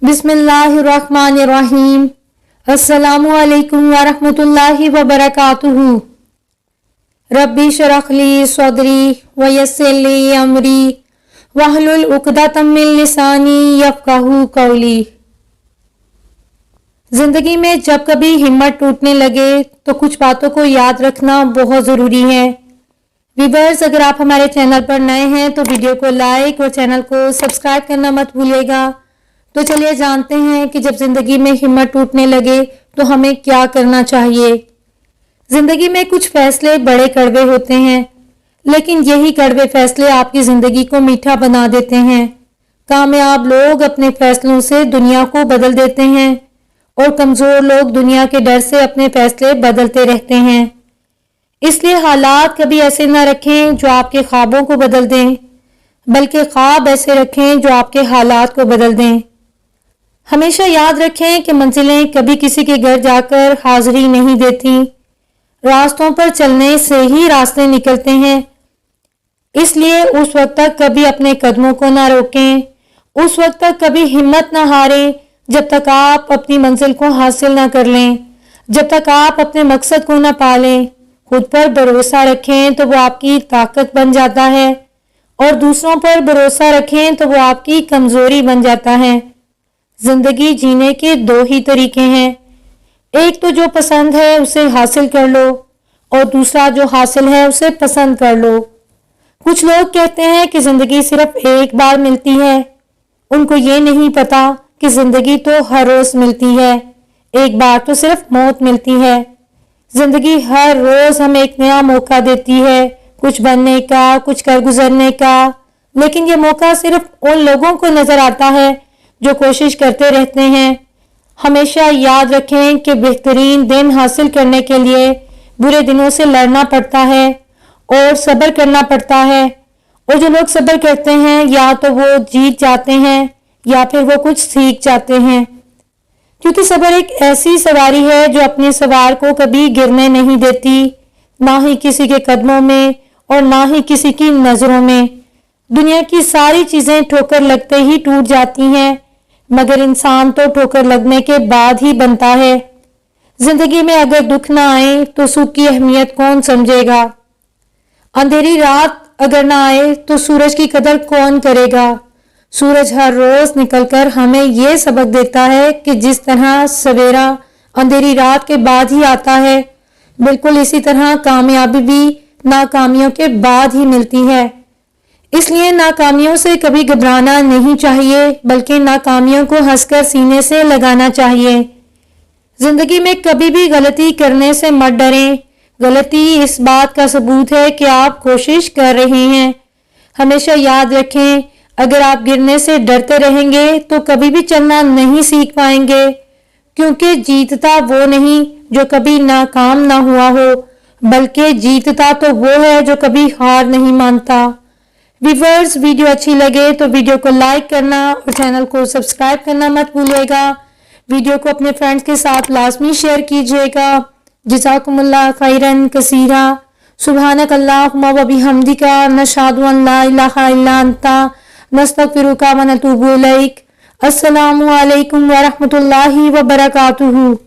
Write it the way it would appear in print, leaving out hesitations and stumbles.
बिस्मिल्लाहिर्रहमानिर्रहीम। अस्सलामु अलैकुम वरहमतुल्लाहि वबरकातुहू। रब्बी शरह ली सदरी वयस्सिर ली अमरी वहलुल उक़दतम मिन लिसानी यफ़क़हू क़ौली। जिंदगी में जब कभी हिम्मत टूटने लगे तो कुछ बातों को याद रखना बहुत ज़रूरी है। व्यूअर्स, अगर आप हमारे चैनल पर नए हैं तो वीडियो को लाइक और चैनल को सब्सक्राइब करना मत भूलिएगा। तो चलिए जानते हैं कि जब जिंदगी में हिम्मत टूटने लगे तो हमें क्या करना चाहिए। जिंदगी में कुछ फैसले बड़े कड़वे होते हैं, लेकिन यही कड़वे फैसले आपकी जिंदगी को मीठा बना देते हैं। कामयाब लोग अपने फैसलों से दुनिया को बदल देते हैं और कमजोर लोग दुनिया के डर से अपने फैसले बदलते रहते हैं। इसलिए हालात कभी ऐसे ना रखें जो आपके ख्वाबों को बदल दें, बल्कि ख्वाब ऐसे रखें जो आपके हालात को बदल दें। हमेशा याद रखें कि मंजिलें कभी किसी के घर जाकर हाजिरी नहीं देती, रास्तों पर चलने से ही रास्ते निकलते हैं। इसलिए उस वक्त तक कभी अपने कदमों को ना रोकें, उस वक्त तक कभी हिम्मत ना हारें जब तक आप अपनी मंजिल को हासिल ना कर लें, जब तक आप अपने मकसद को ना पा लें। खुद पर भरोसा रखें तो वो आपकी ताकत बन जाता है, और दूसरों पर भरोसा रखें तो वो आपकी कमजोरी बन जाता है। जिंदगी जीने के दो ही तरीके हैं, एक तो जो पसंद है उसे हासिल कर लो, और दूसरा जो हासिल है उसे पसंद कर लो। कुछ लोग कहते हैं कि जिंदगी सिर्फ एक बार मिलती है। उनको ये नहीं पता कि जिंदगी तो हर रोज मिलती है, एक बार तो सिर्फ मौत मिलती है। जिंदगी हर रोज हमें एक नया मौका देती है, कुछ बनने का, कुछ कर गुजरने का। लेकिन ये मौका सिर्फ उन लोगों को नजर आता है जो कोशिश करते रहते हैं। हमेशा याद रखें कि बेहतरीन दिन हासिल करने के लिए बुरे दिनों से लड़ना पड़ता है और सब्र करना पड़ता है। और जो लोग सब्र करते हैं या तो वो जीत जाते हैं या फिर वो कुछ सीख जाते हैं, क्योंकि सब्र एक ऐसी सवारी है जो अपने सवार को कभी गिरने नहीं देती, ना ही किसी के कदमों में और ना ही किसी की नजरों में। दुनिया की सारी चीजें ठोकर लगते ही टूट जाती हैं, मगर इंसान तो ठोकर लगने के बाद ही बनता है। जिंदगी में अगर दुख ना आए तो सुख की अहमियत कौन समझेगा। अंधेरी रात अगर ना आए तो सूरज की कदर कौन करेगा। सूरज हर रोज निकलकर हमें यह सबक देता है कि जिस तरह सवेरा अंधेरी रात के बाद ही आता है, बिल्कुल इसी तरह कामयाबी भी नाकामियों के बाद ही मिलती है। इसलिए नाकामियों से कभी घबराना नहीं चाहिए, बल्कि नाकामियों को हंसकर सीने से लगाना चाहिए। जिंदगी में कभी भी गलती करने से मत डरें। गलती इस बात का सबूत है कि आप कोशिश कर रहे हैं। हमेशा याद रखें, अगर आप गिरने से डरते रहेंगे तो कभी भी चलना नहीं सीख पाएंगे, क्योंकि जीतता वो नहीं जो कभी नाकाम ना हुआ हो, बल्कि जीतता तो वो है जो कभी हार नहीं मानता। व्यूअर्स, वीडियो अच्छी लगे तो वीडियो को लाइक करना और चैनल को सब्सक्राइब करना मत भूलिएगा। वीडियो को अपने फ्रेंड्स के साथ लाजमी शेयर कीजिएगा। जज़ाकुमुल्लाह खैरन कसीरा। सुब्हानक अल्लाहुम्मा व बिहम्दिका नशहदु अन ला इलाहा इल्ला अंता नस्तगफिरुका व नतूबु इलैक। अस्सलामु अलैकुम व रहमतुल्लाहि व बरकातुहू।